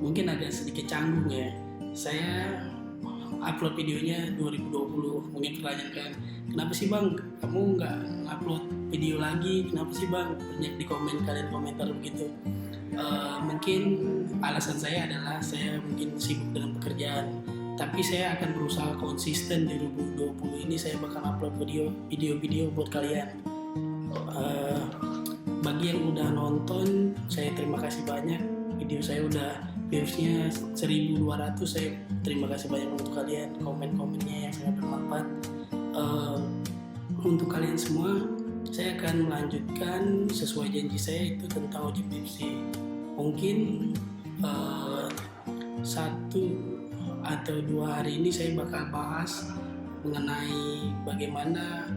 mungkin agak sedikit canggung ya. Saya upload videonya 2020. Mungkin pertanyaan kan, kenapa sih bang kamu nggak upload video lagi? Kenapa sih bang banyak di komen kalian komentar begitu? Mungkin alasan saya adalah saya mungkin sibuk dengan pekerjaan. Tapi saya akan berusaha konsisten di 2020 ini. Saya bakal upload video buat kalian. Bagi yang udah nonton, saya terima kasih banyak. Video saya udah viewsnya 1200. Saya terima kasih banyak untuk kalian, komen-komennya yang sangat bermanfaat. Untuk kalian semua, saya akan melanjutkan sesuai janji saya, itu tentang ojek tipsi. Mungkin 1 atau 2 hari ini saya bakal bahas mengenai bagaimana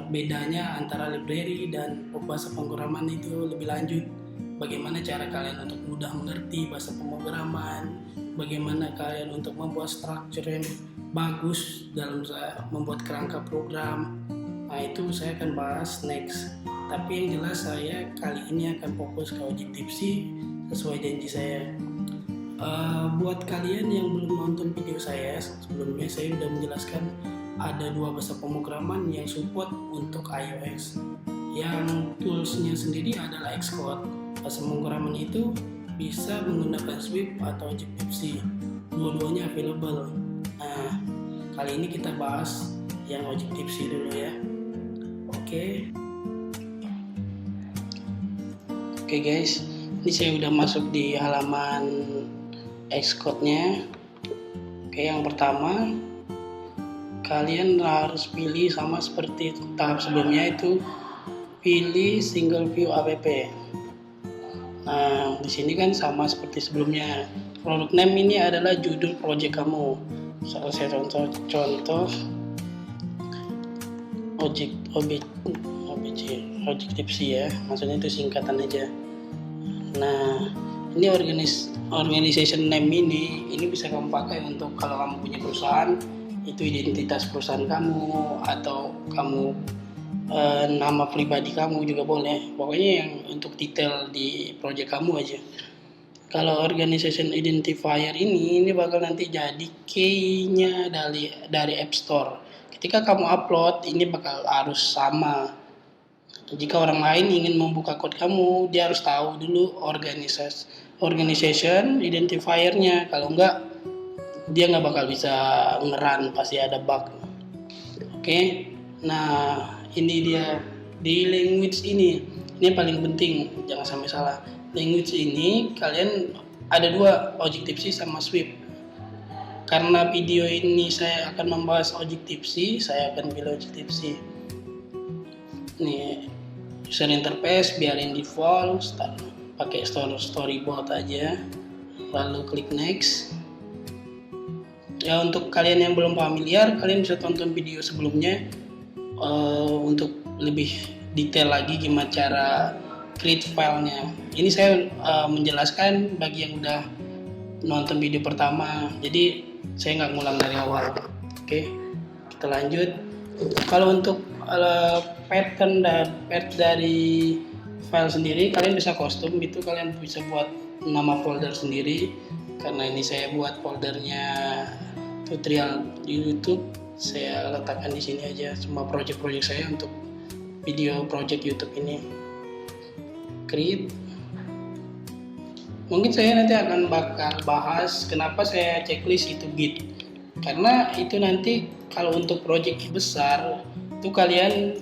bedanya antara library dan bahasa pemrograman itu lebih lanjut. Bagaimana cara kalian untuk mudah mengerti bahasa pemrograman, bagaimana kalian untuk membuat structure yang bagus dalam membuat kerangka program. Nah, itu saya akan bahas next. Tapi yang jelas saya kali ini akan fokus ke ojek tipsi sesuai janji saya. Buat kalian yang belum nonton video saya sebelumnya, saya sudah menjelaskan ada 2 bahasa pemrograman yang support untuk iOS. Yang toolsnya sendiri adalah Xcode. Bahasa pemrograman itu bisa menggunakan Swift atau ojek tipsi. Dua-duanya available. Nah, kali ini kita bahas yang ojek tipsi dulu ya. Oke guys, ini saya udah masuk di halaman Xcode-nya. Oke, yang pertama kalian harus pilih sama seperti tahap sebelumnya, itu pilih single view app. Nah, di sini kan sama seperti sebelumnya. Product name ini adalah judul project kamu. Saya contoh ojek tipsi ya, maksudnya itu singkatan aja. Nah, ini organization name ini bisa kamu pakai untuk kalau kamu punya perusahaan, itu identitas perusahaan kamu, atau kamu nama pribadi kamu juga boleh. Pokoknya yang untuk detail di project kamu aja. Kalau organization identifier ini bakal nanti jadi key-nya dari App Store. Ketika kamu upload, ini bakal harus sama. Jika orang lain ingin membuka code kamu, dia harus tahu dulu organization identifier-nya. Kalau enggak, dia nggak bakal bisa ngerun, pasti ada bug. Oke. Nah, ini dia di language ini yang paling penting, jangan sampai salah. Language ini kalian ada 2, ojek tipsi sama Swift. Karena video ini saya akan membahas ojek tipsi, saya akan pilih ojek tipsi. Nih, user interface biarin default, pakai storyboard aja, lalu klik next. Ya, untuk kalian yang belum familiar, kalian bisa tonton video sebelumnya untuk lebih detail lagi gimana cara create filenya. Ini saya menjelaskan bagi yang udah nonton video pertama, jadi saya nggak ngulang dari awal. Oke, kita lanjut. Kalau untuk pattern dari file sendiri, kalian bisa custom, itu kalian bisa buat nama folder sendiri. Karena ini saya buat foldernya tutorial di YouTube, saya letakkan di sini aja semua project-project saya untuk video project YouTube ini. Create. Mungkin saya nanti akan bakal bahas kenapa saya checklist itu Git. Karena itu nanti kalau untuk project besar itu kalian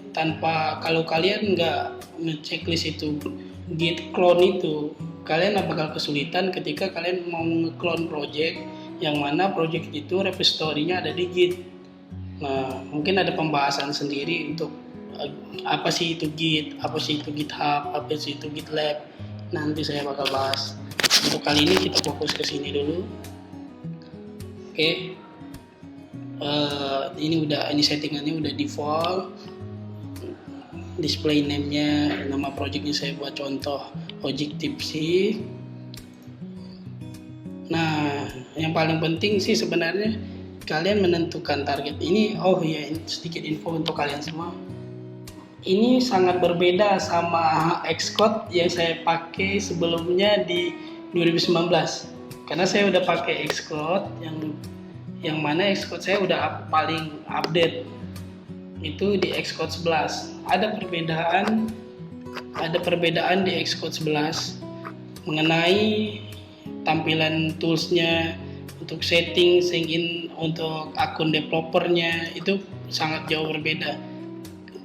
kalau kalian nggak nge-checklist itu Git clone itu, kalian bakal kesulitan ketika kalian mau nge-clone project yang mana project itu repository-nya ada di Git. Nah, mungkin ada pembahasan sendiri untuk apa sih itu Git, apa sih itu GitHub, apa sih itu GitLab. Nanti saya bakal bahas. Untuk kali ini kita fokus ke sini dulu. Oke. Ini settingannya udah default. Display name-nya, nama projectnya saya buat contoh ojek tipsi. Nah, yang paling penting sih sebenarnya kalian menentukan target ini. Ini sedikit info untuk kalian semua. Ini sangat berbeda sama Xcode yang saya pakai sebelumnya di 2019. Karena saya udah pakai Xcode yang mana Xcode saya udah paling update itu di Xcode 11. Ada perbedaan di Xcode 11 mengenai tampilan toolsnya, untuk setting, sign in untuk akun developernya itu sangat jauh berbeda.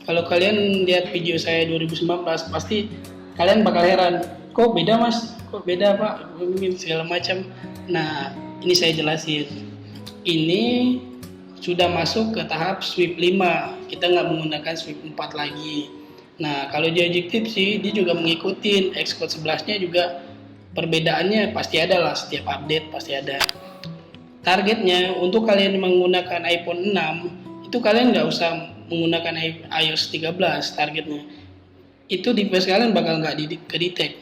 Kalau kalian lihat video saya 2019 pasti kalian bakal heran, kok beda mas, kok beda pak, segala macam. Nah ini saya jelasin, ini sudah masuk ke tahap sweep 5, kita nggak menggunakan sweep 4 lagi. Nah kalau di Objective sih dia juga mengikuti Xcode 11 nya juga, perbedaannya pasti ada lah, setiap update pasti ada. Targetnya untuk kalian menggunakan iPhone 6 itu kalian nggak usah menggunakan iOS 13 targetnya. Itu device kalian bakal nggak ke-detect.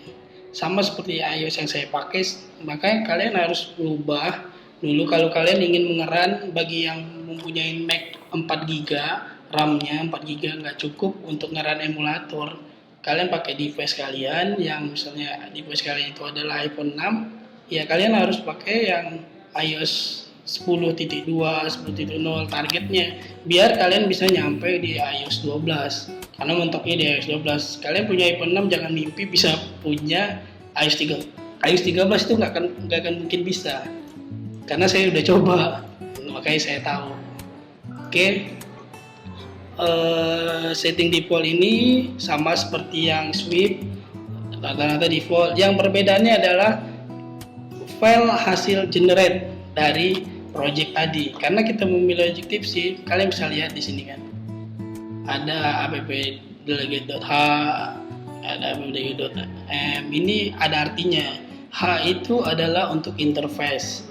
Sama seperti iOS yang saya pakai, makanya kalian harus mengubah dulu kalau kalian ingin mengeran. Bagi yang mempunyai Mac 4GB RAM-nya 4GB nggak cukup untuk ngeran emulator, kalian pakai device kalian yang misalnya device kalian itu adalah iPhone 6, ya kalian harus pakai yang iOS 10.2, 10.0 targetnya, biar kalian bisa nyampe di iOS 12. Karena mentoknya di iOS 12. Kalian punya iPhone 6 jangan mimpi bisa punya iOS 3. iOS 13 itu nggak akan mungkin bisa. Karena saya udah coba, makanya saya tahu. Oke. Setting default ini sama seperti yang sweep, rata-rata default. Yang perbedaannya adalah file hasil generate dari project tadi. Karena kita memilih Objective C, kalian bisa lihat di sini kan. Ada app delegate.h, ada app delegate.m. Ini ada artinya. H itu adalah untuk interface.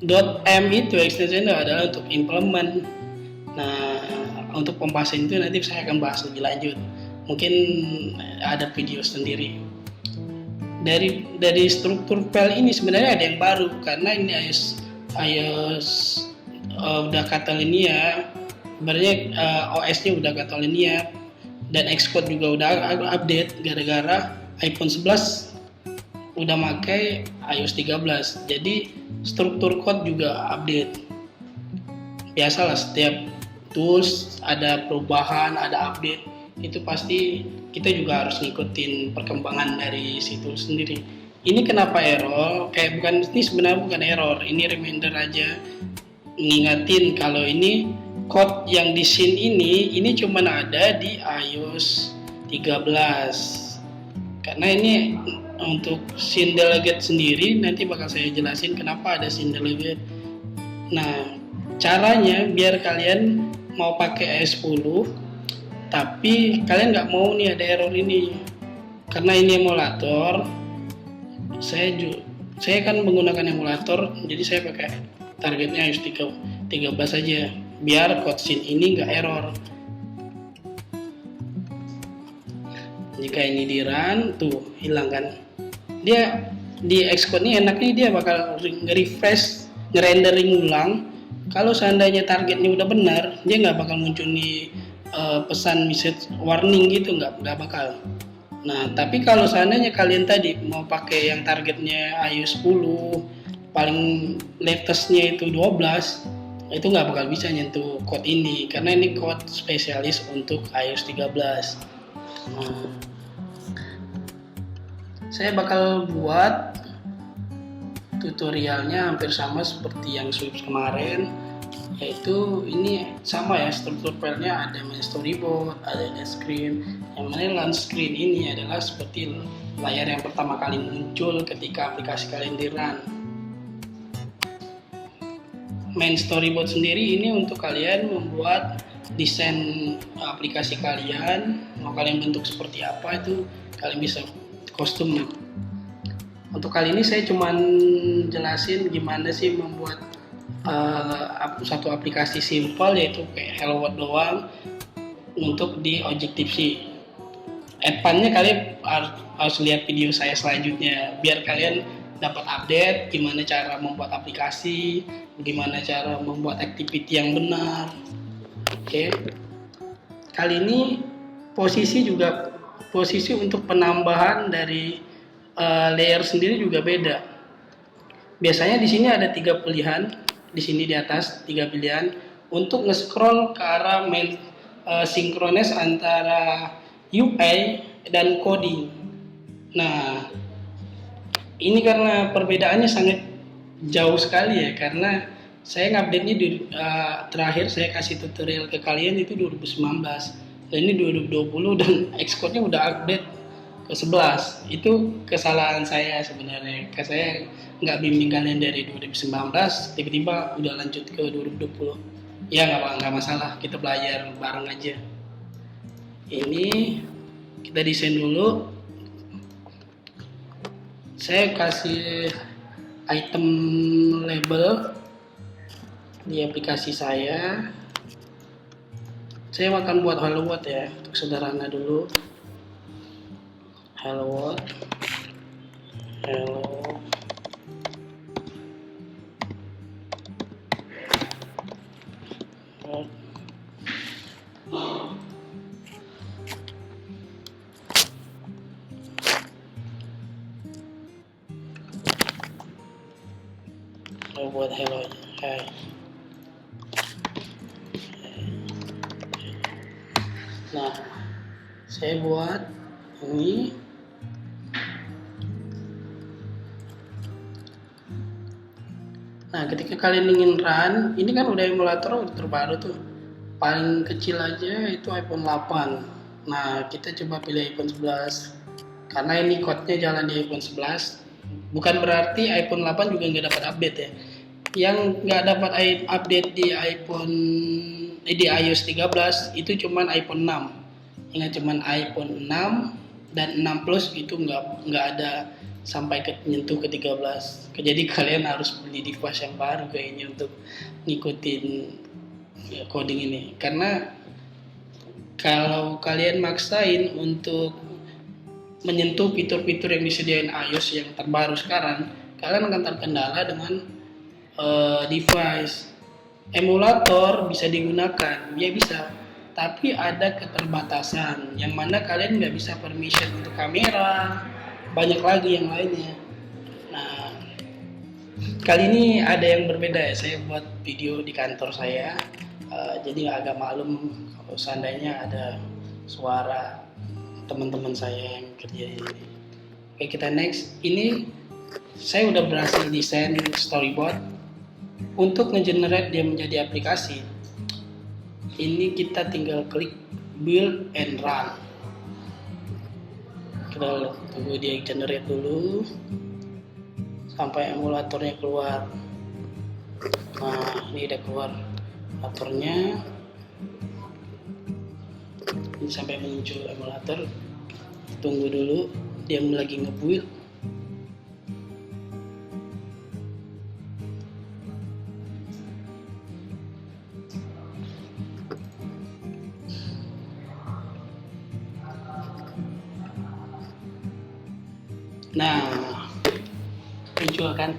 .m itu extensionnya adalah untuk implement. Nah, untuk pembahasan itu nanti saya akan bahas lebih lanjut. Mungkin ada video sendiri. Dari struktur file ini sebenarnya ada yang baru, karena ini iOS udah kata linear, sebenarnya OS-nya udah kata linear, dan Xcode juga udah update gara-gara iPhone 11 udah pakai iOS 13. Jadi struktur code juga update. Biasalah setiap tools ada perubahan, ada update, itu pasti kita juga harus ngikutin perkembangan dari situ sendiri. Ini kenapa error? Ini sebenarnya bukan error, ini reminder aja, ngingatin kalau ini code yang di scene ini cuma ada di iOS 13. Karena ini untuk scene delegate sendiri nanti bakal saya jelasin kenapa ada scene delegate. Nah, caranya biar kalian mau pakai iOS 10 tapi kalian nggak mau nih ada error ini, karena ini emulator. Saya kan menggunakan emulator, jadi saya pakai targetnya iOS 13 aja biar code scene ini nggak error. Jika ini di run, tuh hilang kan. Dia di Xcode ini enaknya dia bakal nge-refresh, nge-rendering ulang. Kalau seandainya targetnya udah benar, dia nggak bakal muncul nih pesan message warning gitu, nggak bakal. Nah, tapi kalau seandainya kalian tadi mau pakai yang targetnya iOS 10, paling latestnya itu 12, itu nggak bakal bisa nyentuh code ini, karena ini code spesialis untuk iOS 13. Nah, saya bakal buat tutorialnya hampir sama seperti yang sweep kemarin, yaitu ini sama ya, struktur filenya ada main storyboard, ada launch screen. Yang mana launch screen ini adalah seperti layar yang pertama kali muncul ketika aplikasi kalian di run. Main storyboard sendiri ini untuk kalian membuat desain aplikasi kalian, mau kalian bentuk seperti apa itu kalian bisa custom. Untuk kali ini saya cuman jelasin gimana sih membuat satu aplikasi simple, yaitu kayak Hello World doang untuk di Objective C. Advance-nya kalian harus lihat video saya selanjutnya biar kalian dapat update gimana cara membuat aplikasi, gimana cara membuat activity yang benar. Oke. Kali ini posisi untuk penambahan dari layer sendiri juga beda. Biasanya di sini ada 3 pilihan, di sini di atas 3 pilihan untuk nge-scroll ke arah main sinkronis antara UI dan coding. Nah, ini karena perbedaannya sangat jauh sekali ya, karena saya ngupdate-nya terakhir saya kasih tutorial ke kalian itu 2019, dan ini 2020 dan Xcode-nya udah update ke 11. Itu kesalahan saya sebenarnya, karena saya nggak bimbing kalian dari 2019 tiba-tiba udah lanjut ke 2020. Ya nggak masalah, kita belajar bareng aja. Ini kita desain dulu. Saya kasih item label di aplikasi saya. Saya akan buat hello world ya, untuk sederhana dulu. Hello world, hello. Saya buat hello aja. Hai. Nah, saya buat ini. Nah, ketika kalian ingin run, ini kan udah emulator terbaru tuh. Paling kecil aja itu iPhone 8. Nah, kita coba pilih iPhone 11. Karena ini code-nya jalan di iPhone 11. Bukan berarti iPhone 8 juga nggak dapat update ya. Yang nggak dapat update di di iOS 13 itu cuman iPhone 6. Ingat, cuman iPhone 6 dan 6 Plus itu nggak ada sampai menyentuh ke 13. Jadi kalian harus beli device yang baru kayaknya untuk ngikutin coding ini. Karena kalau kalian maksain untuk menyentuh fitur-fitur yang disediain iOS yang terbaru sekarang, kalian akan terkendala dengan device. Emulator bisa digunakan, ya bisa, tapi ada keterbatasan yang mana kalian nggak bisa permission untuk kamera, banyak lagi yang lainnya. Nah, kali ini ada yang berbeda ya, saya buat video di kantor saya, jadi agak maklum kalau seandainya ada suara teman-teman saya yang kerja di sini. Oke, kita next. Ini saya udah berhasil desain storyboard untuk ngegenerate dia menjadi aplikasi. Ini kita tinggal klik build and run. Kita tunggu dia generate dulu sampai emulatornya keluar. Nah, ini udah keluar emulatornya. Ini sampai muncul emulator. Tunggu dulu, dia lagi nge-build. Nah, muncul kan.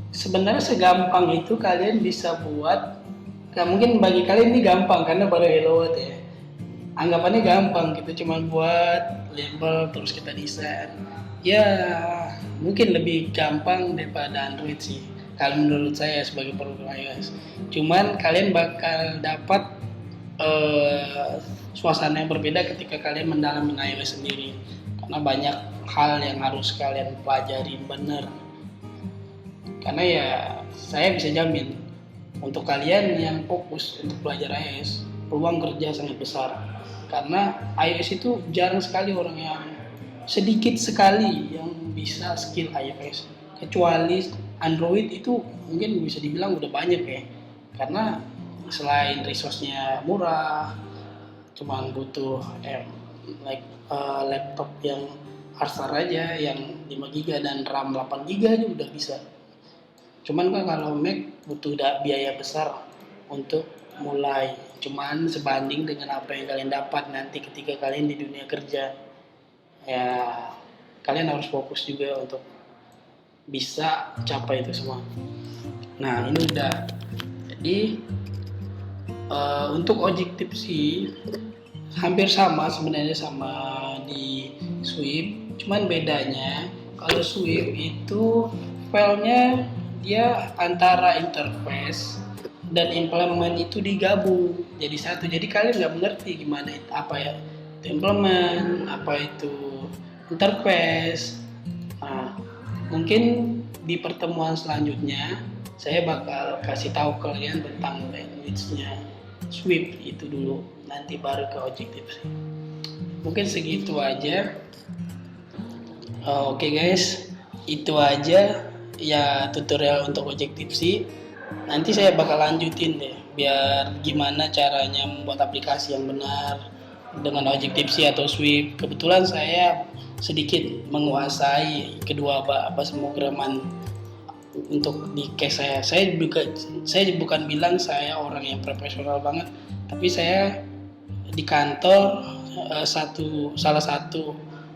Sebenarnya segampang itu kalian bisa buat. Gak mungkin bagi kalian ini gampang karena baru Hello World ya. Anggapannya gampang, kita cuma buat label terus kita desain. Ya, mungkin lebih gampang daripada Android sih. Kalau menurut saya sebagai programmer iOS. Cuman kalian bakal dapat suasana yang berbeda ketika kalian mendalami iOS sendiri. Karena banyak hal yang harus kalian pelajari benar. Karena ya saya bisa jamin untuk kalian yang fokus untuk belajar iOS, peluang kerja sangat besar. Karena iOS itu jarang sekali orang yang sedikit sekali yang bisa skill iOS. Kecuali Android itu mungkin bisa dibilang udah banyak ya. Karena selain resource-nya murah, cuman butuh laptop yang hardware aja yang 5GB dan RAM 8GB aja udah bisa. Cuman kan kalau Mac butuh biaya besar untuk mulai. Cuman sebanding dengan apa yang kalian dapat nanti ketika kalian di dunia kerja. Ya, kalian harus fokus juga untuk bisa capai itu semua. Nah, ini udah. Jadi untuk objektif sih hampir sama sebenarnya sama di Swift. Cuman bedanya Kalau Swift itu filenya dia antara interface dan implement itu digabung jadi satu. Jadi kalian nggak mengerti gimana apa ya itu implement, apa itu interface. Nah, mungkin di pertemuan selanjutnya saya bakal kasih tahu kalian tentang language-nya Swift itu dulu, nanti baru ke Objective-C. Mungkin segitu aja. Oke guys, itu aja ya tutorial untuk Objective-C. Nanti saya bakal lanjutin deh, biar gimana caranya membuat aplikasi yang benar dengan Objective-C atau Swift. Kebetulan saya sedikit menguasai kedua bahasa pemrograman untuk di case saya. Saya bukan bilang saya orang yang profesional banget, tapi saya di kantor salah satu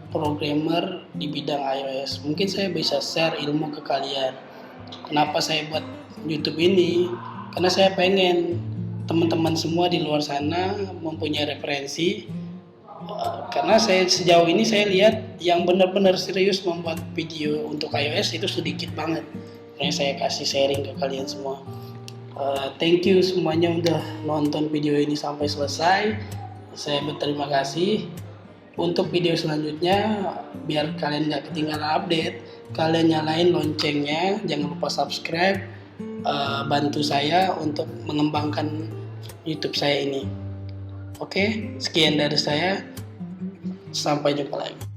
programmer di bidang iOS. Mungkin saya bisa share ilmu ke kalian. Kenapa saya buat YouTube ini? Karena saya pengen teman-teman semua di luar sana mempunyai referensi. Karena sejauh ini saya lihat yang benar-benar serius membuat video untuk iOS itu sedikit banget. Makanya saya kasih sharing ke kalian semua. Thank you semuanya udah nonton video ini sampai selesai. Saya berterima kasih. Untuk video selanjutnya, biar kalian gak ketinggalan update, kalian nyalain loncengnya, jangan lupa subscribe, bantu saya untuk mengembangkan YouTube saya ini. Oke, sekian dari saya, sampai jumpa lagi.